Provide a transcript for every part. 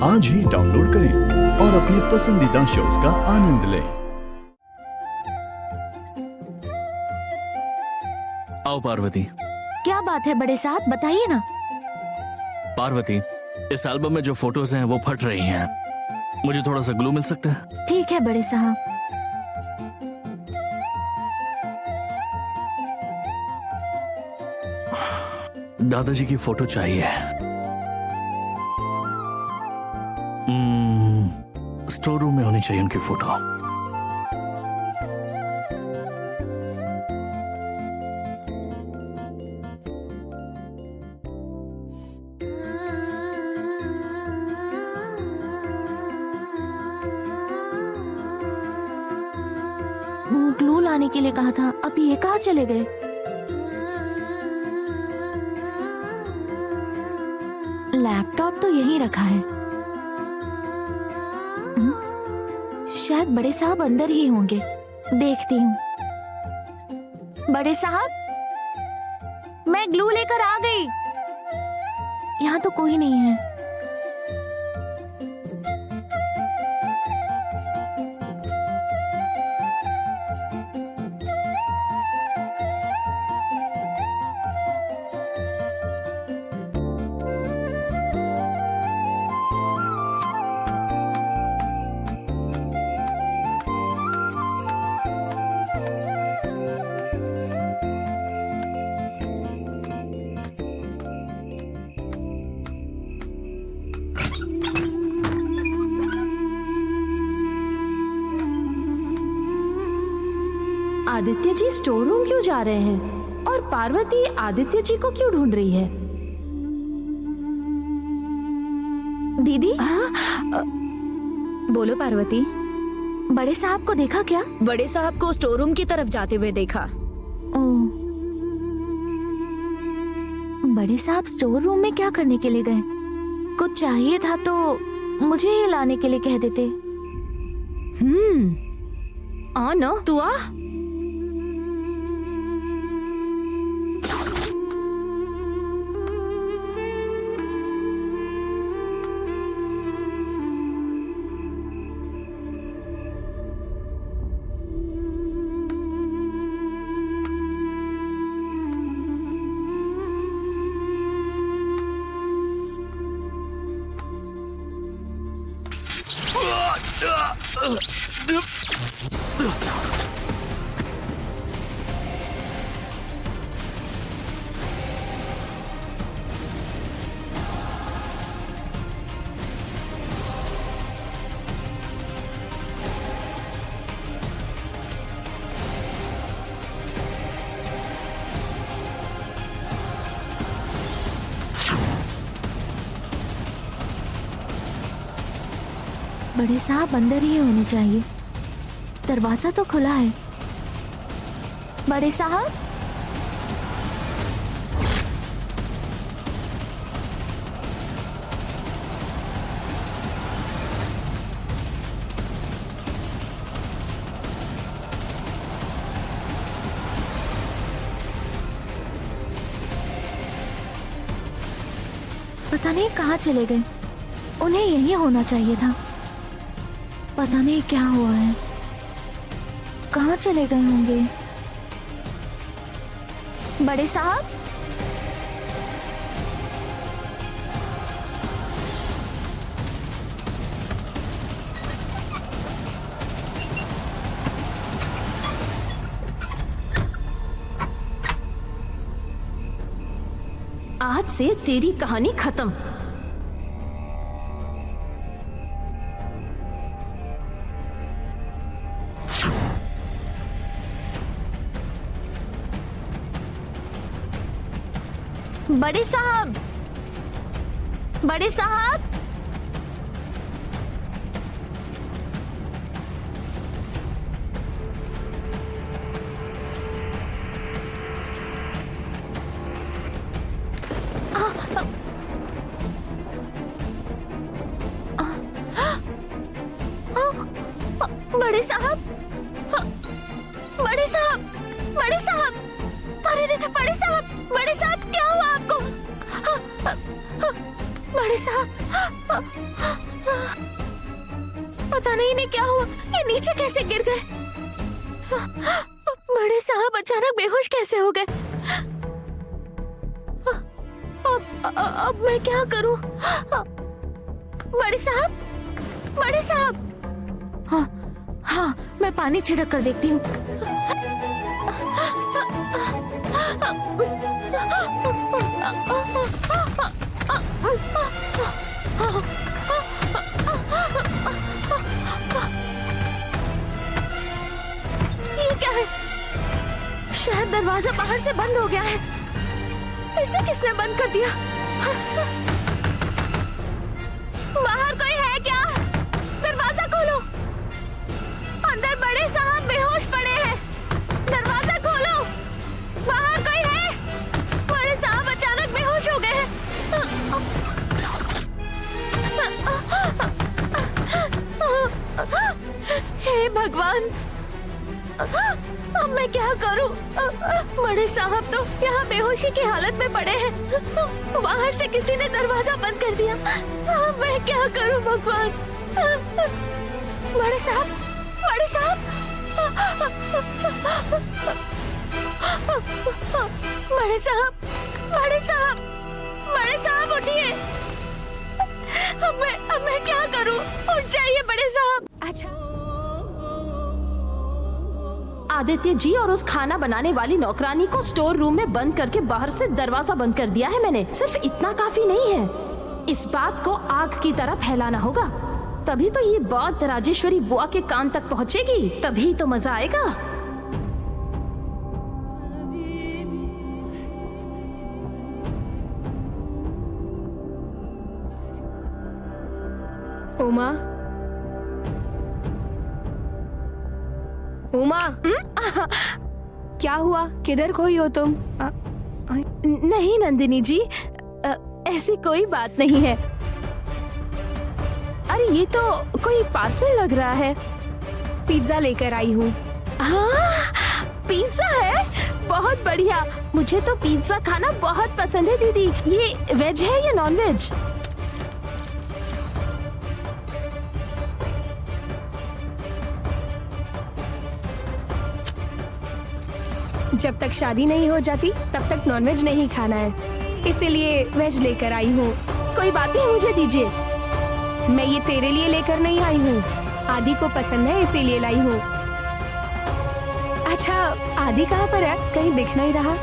आज ही डाउनलोड करें और अपने पसंदीदा शोज का आनंद लें। आओ पार्वती। क्या बात है बड़े साहब, बताइए ना। पार्वती, इस एल्बम में जो फोटोज हैं वो फट रही हैं। मुझे थोड़ा सा ग्लू मिल सकता है? ठीक है बड़े साहब। दादाजी की फोटो चाहिए। स्टोर रूम में होनी चाहिए उनकी फोटो। ग्लू लाने के लिए कहा था, अब ये कहाँ चले गए? लैपटॉप तो यहीं रखा है। शायद बड़े साहब अंदर ही होंगे, देखती हूँ। बड़े साहब, मैं ग्लू लेकर आ गई। यहाँ तो कोई नहीं है। आदित्य जी स्टोर रूम क्यों जा रहे हैं और पार्वती आदित्य जी को क्यों ढूंढ रही है? दीदी। बोलो पार्वती। बड़े साहब को देखा क्या? बड़े साहब को स्टोर रूम की तरफ जाते हुए देखा। ओह, बड़े साहब स्टोर रूम में क्या करने के लिए गए? कुछ चाहिए था तो मुझे ये लाने के लिए कह देते। आ ना तू आ। बड़े साहब अंदर ही होने चाहिए। दरवाजा तो खुला है। बड़े साहब, पता नहीं कहाँ चले गए। उन्हें यही होना चाहिए था। पता नहीं क्या हुआ है, कहाँ चले गए होंगे। बड़े साहब, आज से तेरी कहानी खत्म। बड़े साहब, बड़े साहब, बड़े साहब, बड़े साहब, बड़े साहब, अरे बड़े साहब, बड़े साहब, क्या हुआ आपको? बड़े साहब, पता नहीं इन्हें क्या हुआ, ये नीचे कैसे गिर गए। बड़े साहब अचानक बेहोश कैसे हो गए। अब मैं क्या करूं? बड़े साहब, बड़े साहब। हाँ हाँ, मैं पानी छिड़क कर देखती हूँ। ये क्या है? शायद दरवाजा बाहर से बंद हो गया है। इसे किसने बंद कर दिया? बाहर कोई है क्या? दरवाजा खोलो। अंदर बड़े साहब बेहोश पड़े हैं। दरवाजा खोलो। बाहर कोई है? बड़े साहब अचानक बेहोश हो गए हैं। हे भगवान, अब मैं क्या करूं? बड़े साहब तो यहाँ बेहोशी की हालत में पड़े हैं। बाहर से किसी ने दरवाजा बंद कर दिया। अब मैं क्या करूं भगवान? बड़े साहब, बड़े साहब, बड़े साहब, बड़े साहब, बड़े साहब उठिए। अब मैं क्या करूं? उठ जाइए बड़े साहब। अच्छा, आदित्य जी और उस खाना बनाने वाली नौकरानी को स्टोर रूम में बंद करके बाहर से दरवाजा बंद कर दिया है मैंने। सिर्फ इतना काफी नहीं है, इस बात को आग की तरह फैलाना होगा। तभी तो ये बात राजेश्वरी बुआ के कान तक पहुंचेगी, तभी तो मजा आएगा। उमा, उमा, क्या हुआ? किधर खोई हो तुम? नहीं नंदिनी जी, ऐसी कोई बात नहीं है। अरे ये तो कोई पार्सल लग रहा है। पिज्जा लेकर आई हूँ। हाँ, पिज्जा है? बहुत बढ़िया। मुझे तो पिज्जा खाना बहुत पसंद है दीदी। ये वेज है या नॉन वेज? जब तक शादी नहीं हो जाती तब तक नॉनवेज नहीं खाना है, इसीलिए वेज लेकर आई हूँ। कोई बात नहीं, मुझे दीजिए। मैं ये तेरे लिए लेकर नहीं आई हूँ, आदि को पसंद है इसीलिए लाई हूँ। अच्छा, आदि कहाँ पर है? कहीं दिख नहीं रहा।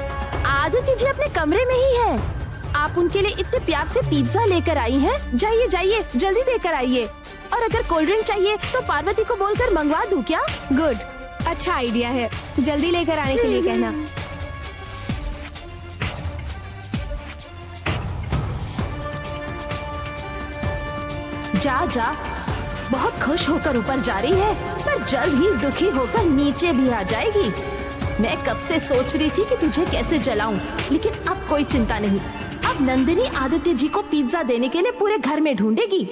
आदित्य जी अपने कमरे में ही है। आप उनके लिए इतने प्यार से पिज्जा लेकर आई हैं। जाइए जाइए, जल्दी देकर आइए। और अगर कोल्ड ड्रिंक चाहिए तो पार्वती को बोलकर मंगवा दूं क्या? गुड, अच्छा आइडिया है। जल्दी लेकर आने के लिए कहना। जा जा, बहुत खुश होकर ऊपर जा रही है, पर जल्द ही दुखी होकर नीचे भी आ जाएगी। मैं कब से सोच रही थी कि तुझे कैसे जलाऊं, लेकिन अब कोई चिंता नहीं। अब नंदिनी आदित्य जी को पिज्जा देने के लिए पूरे घर में ढूंढेगी।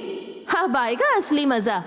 अब आएगा असली मजा।